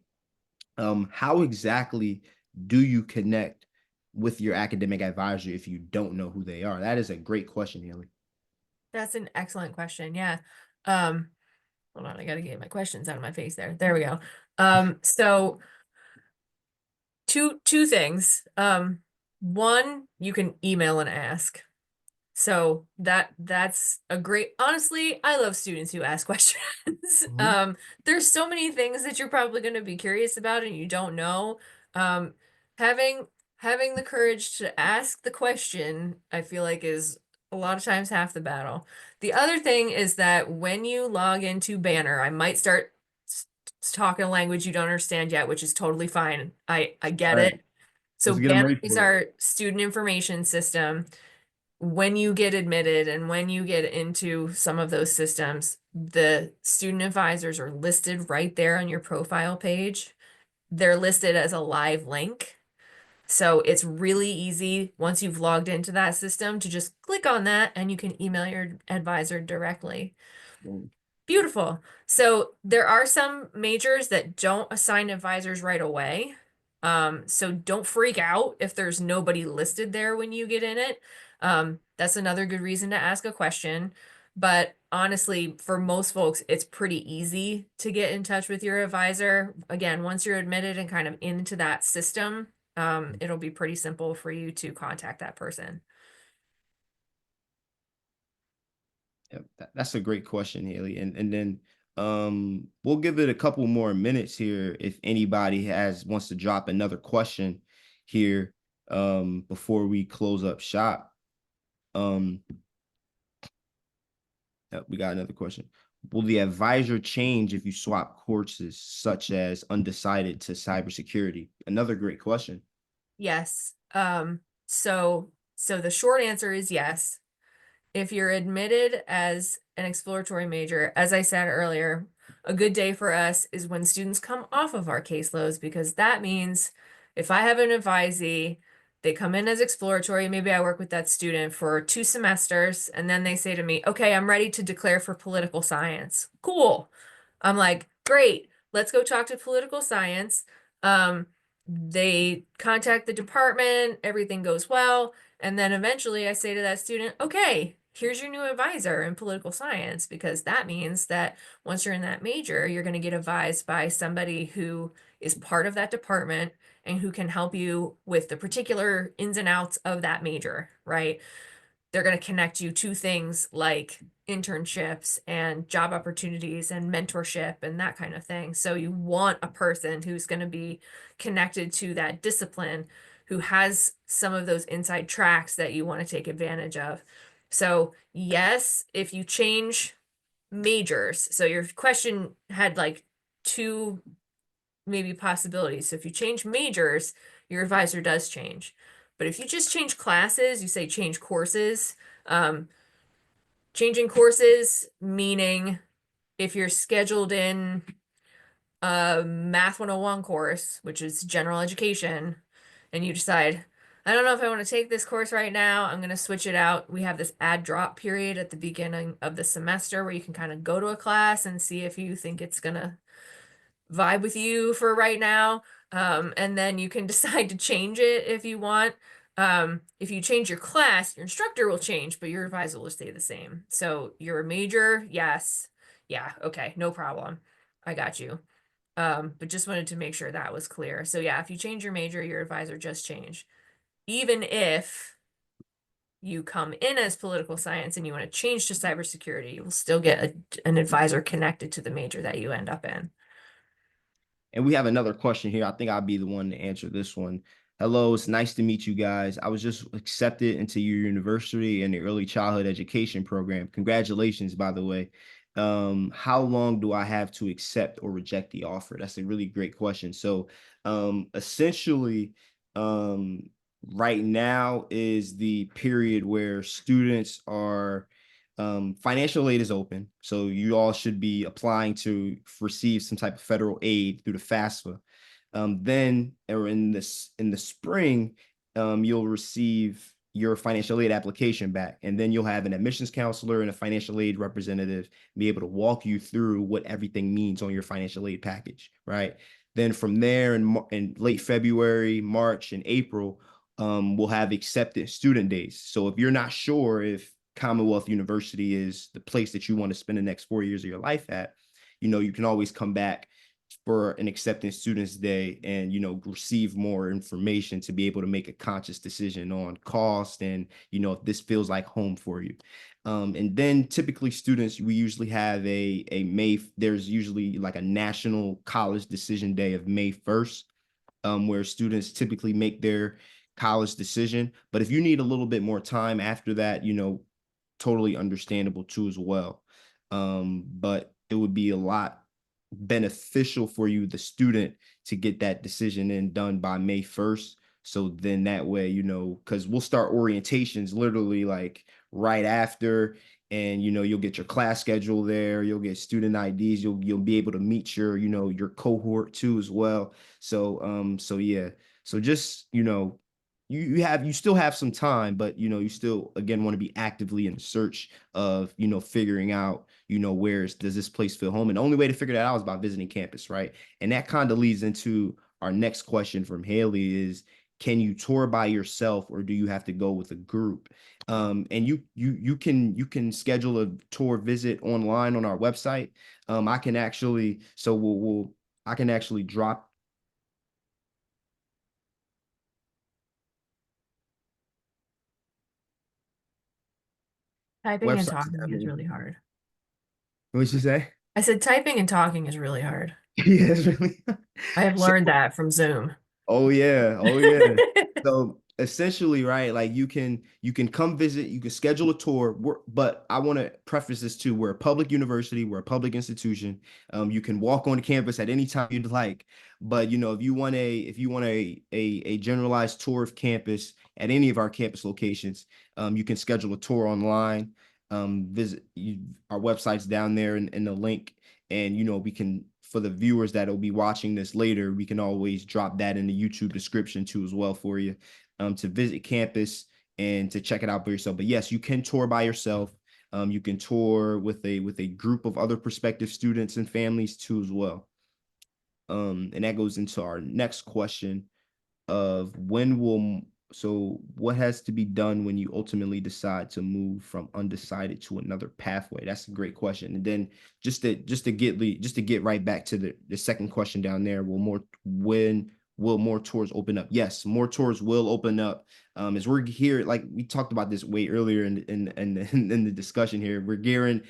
How exactly do you connect with your academic advisor if you don't know who they are? That is a great question, Haley. That's an excellent question. Yeah. Um, Hold on, I gotta get my questions out of my face there. There we go. So two things. One, you can email and ask. So that's a great, honestly, I love students who ask questions. Mhm. There's so many things that you're probably going to be curious about and you don't know. Um, having having the courage to ask the question, I feel like is a lot of times half the battle. The other thing is that when you log into Banner, I might start talking a language you don't understand yet, which is totally fine. I get All right, it. So let's get them Banner ready is for it. our student information system. When you get admitted and when you get into some of those systems, the student advisors are listed right there on your profile page. They're listed as a live link. So it's really easy once you've logged into that system to just click on that and you can email your advisor directly. Beautiful. So there are some majors that don't assign advisors right away. So don't freak out if there's nobody listed there when you get in it. That's another good reason to ask a question. But honestly, for most folks, it's pretty easy to get in touch with your advisor. Again, once you're admitted and kind of into that system, it'll be pretty simple for you to contact that person. Yep, that's a great question, Haley. And then we'll give it a couple more minutes here if anybody has wants to drop another question here before we close up shop. Um we got another question. Will the advisor change if you swap courses such as undecided to cybersecurity? Another great question. Yes. So the short answer is yes. If you're admitted as an exploratory major, as I said earlier, a good day for us is when students come off of our caseloads, because that means if I have an advisee, they come in as exploratory, maybe I work with that student for 2 semesters, and then they say to me, okay, I'm ready to declare for political science. Cool. I'm like, great, let's go talk to political science. They contact the department, everything goes well. And then eventually I say to that student, okay, here's your new advisor in political science, because that means that once you're in that major, you're going to get advised by somebody who is part of that department and who can help you with the particular ins and outs of that major, right? They're going to connect you to things like internships and job opportunities and mentorship and that kind of thing. So you want a person who's going to be connected to that discipline, who has some of those inside tracks that you want to take advantage of. So, yes, if you change majors, so your question had like two maybe possibilities. So if you change majors, your advisor does change. But if you just change classes, you say change courses, um, changing courses, meaning if you're scheduled in a Math 101 course, which is general education, and you decide, I don't know if I want to take this course right now, I'm going to switch it out. We have this add drop period at the beginning of the semester where you can kind of go to a class and see if you think it's going to vibe with you for right now. And then you can decide to change it if you want. If you change your class, your instructor will change, but your advisor will stay the same. So you're a major, yes. Yeah, okay, no problem. I got you. But just wanted to make sure that was clear. So yeah, if you change your major, your advisor just changed. Even if you come in as political science and you want to change to cybersecurity, you will still get an advisor connected to the major that you end up in. And we have another question here. I think I'll be the one to answer this one. Hello, it's nice to meet you guys. I was just accepted into your university in the early childhood education program. Congratulations, by the way. How long do I have to accept or reject the offer? That's a really great question. So, essentially, um, right now is the period where students are financial aid is open, so you all should be applying to receive some type of federal aid through the FAFSA. Then, or in the spring, you'll receive your financial aid application back, and then you'll have an admissions counselor and a financial aid representative be able to walk you through what everything means on your financial aid package, right? Then from there, in late February, March, and April, we'll have acceptance student days. So if you're not sure if Commonwealth University is the place that you want to spend the next 4 years of your life at, you can always come back for an acceptance students day and receive more information to be able to make a conscious decision on cost and if this feels like home for you. And then typically students, we usually have there's usually like a national college decision day of May 1st, where students typically make their college decision. But if you need a little bit more time after that, totally understandable too as well. But it would be a lot beneficial for you, the student, to get that decision in done by May 1st. So then that way, because we'll start orientations literally like right after, and you'll get your class schedule there, you'll get student IDs, you'll be able to meet your cohort too as well. So yeah. So just you still have some time, but you still again want to be actively in search of figuring out does this place feel home, and the only way to figure that out is by visiting campus, right? And that kind of leads into our next question from Haley is, can you tour by yourself or do you have to go with a group? And you can schedule a tour visit online on our website. I can actually so we'll I can actually drop. Typing and websites talking down is there. really hard. What'd you say? I said typing and talking is really hard. Yeah, it's really. I have So learned that from Zoom. oh yeah, oh yeah. So essentially, right, like you can come visit, you can schedule a tour. But I want to preface this too. We're a public university, we're a public institution. You can walk on the campus at any time you'd like. But if you want a generalized tour of campus at any of our campus locations, you can schedule a tour online. Visit our website's down there in the link, and we can, for the viewers that will be watching this later, we can always drop that in the YouTube description too as well for you, to visit campus and to check it out by yourself. But yes, you can tour by yourself. You can tour with a group of other prospective students and families too as well. And that goes into our next question of what has to be done when you ultimately decide to move from undecided to another pathway? That's a great question. And then just to get right back to the second question down there, when will more tours open up? Yes, more tours will open up. As we're here, like we talked about this way earlier in the discussion here, we're gearing,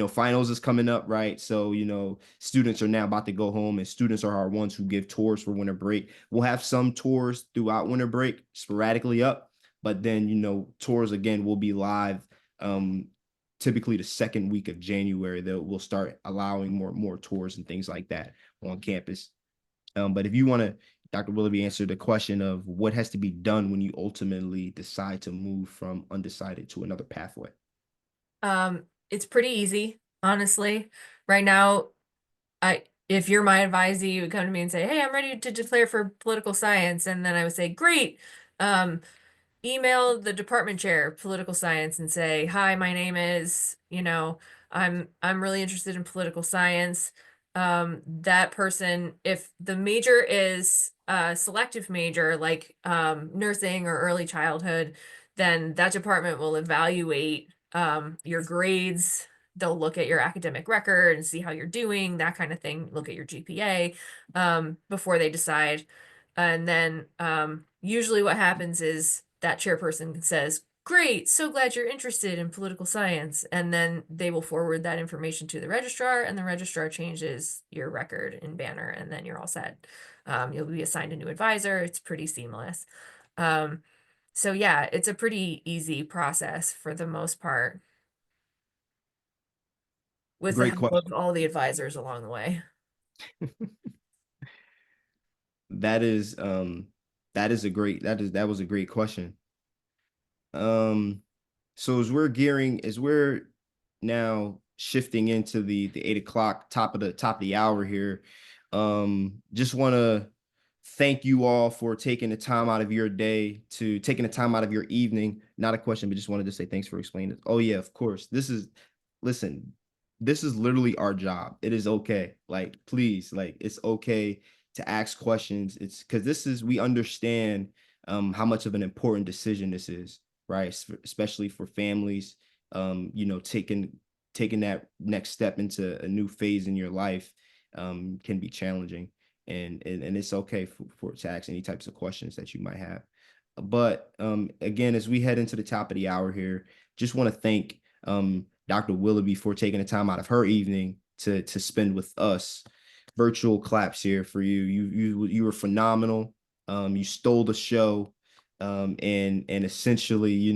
finals is coming up, right? So, students are now about to go home, and students are our ones who give tours for winter break. We'll have some tours throughout winter break, sporadically up, but then, tours again will be live. Um, Typically the second week of January, we'll start allowing more tours and things like that on campus. But if you want to, Dr. Willoughby, answer the question of what has to be done when you ultimately decide to move from undecided to another pathway. It's pretty easy, honestly. Right now, if you're my advisee, you would come to me and say, "Hey, I'm ready to declare for political science," and then I would say, "Great. Um, email the department chair of political science and say, "Hi, my name is, I'm really interested in political science." That person, if the major is a selective major like nursing or early childhood, then that department will evaluate your grades. They'll look at your academic record and see how you're doing, that kind of thing, look at your GPA before they decide. And then usually what happens is that chairperson says, "Great, so glad you're interested in political science." And then they will forward that information to the registrar, and the registrar changes your record in Banner, and then you're all set. You'll be assigned a new advisor. It's pretty seamless. Um, so yeah, it's a pretty easy process for the most part, with the Great help of question. all the advisors along the way. That is that was a great question. Um, so as we're now shifting into the 8 o'clock, top of the hour here, just want to thank you all for taking the time out of your day, to taking the time out of your evening. Not a question, but just wanted to say thanks for explaining it. Oh yeah, of course. Listen, this is literally our job. It is okay. Like, please, like, it's okay to ask questions. It's because we understand how much of an important decision this is, right? Especially for families, taking that next step into a new phase in your life can be challenging, and it's okay for to ask any types of questions that you might have. But again, as we head into the top of the hour here, just want to thank Dr. Willoughby for taking the time out of her evening to spend with us. Virtual claps here for you. You were phenomenal. You stole the show, and essentially, you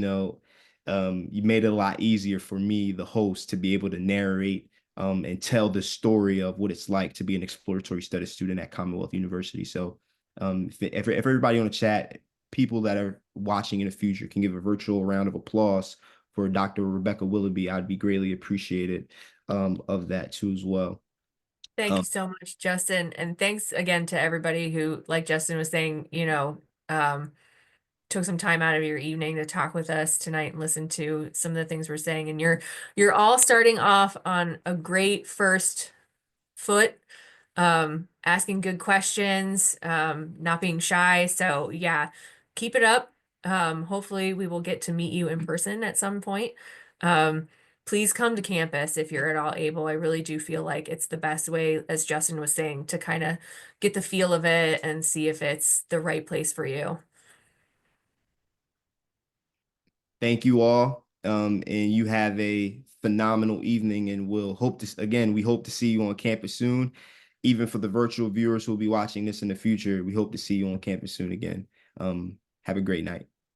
made it a lot easier for me, the host, to be able to narrate and tell the story of what it's like to be an exploratory studies student at Commonwealth University. So, if everybody on the chat, people that are watching in the future, can give a virtual round of applause for Dr. Rebecca Willoughby, I'd be greatly appreciated of that too as well. Thank you Um, so much, Justin. And thanks again to everybody who, like Justin was saying, took some time out of your evening to talk with us tonight and listen to some of the things we're saying. And you're all starting off on a great first foot, asking good questions, not being shy. So yeah, keep it up. Hopefully we will get to meet you in person at some point. Um, please come to campus if you're at all able. I really do feel like it's the best way, as Justin was saying, to kind of get the feel of it and see if it's the right place for you. Thank you all. and you have a phenomenal evening. And we hope to see you on campus soon. Even for the virtual viewers who will be watching this in the future, we hope to see you on campus soon again. Have a great night.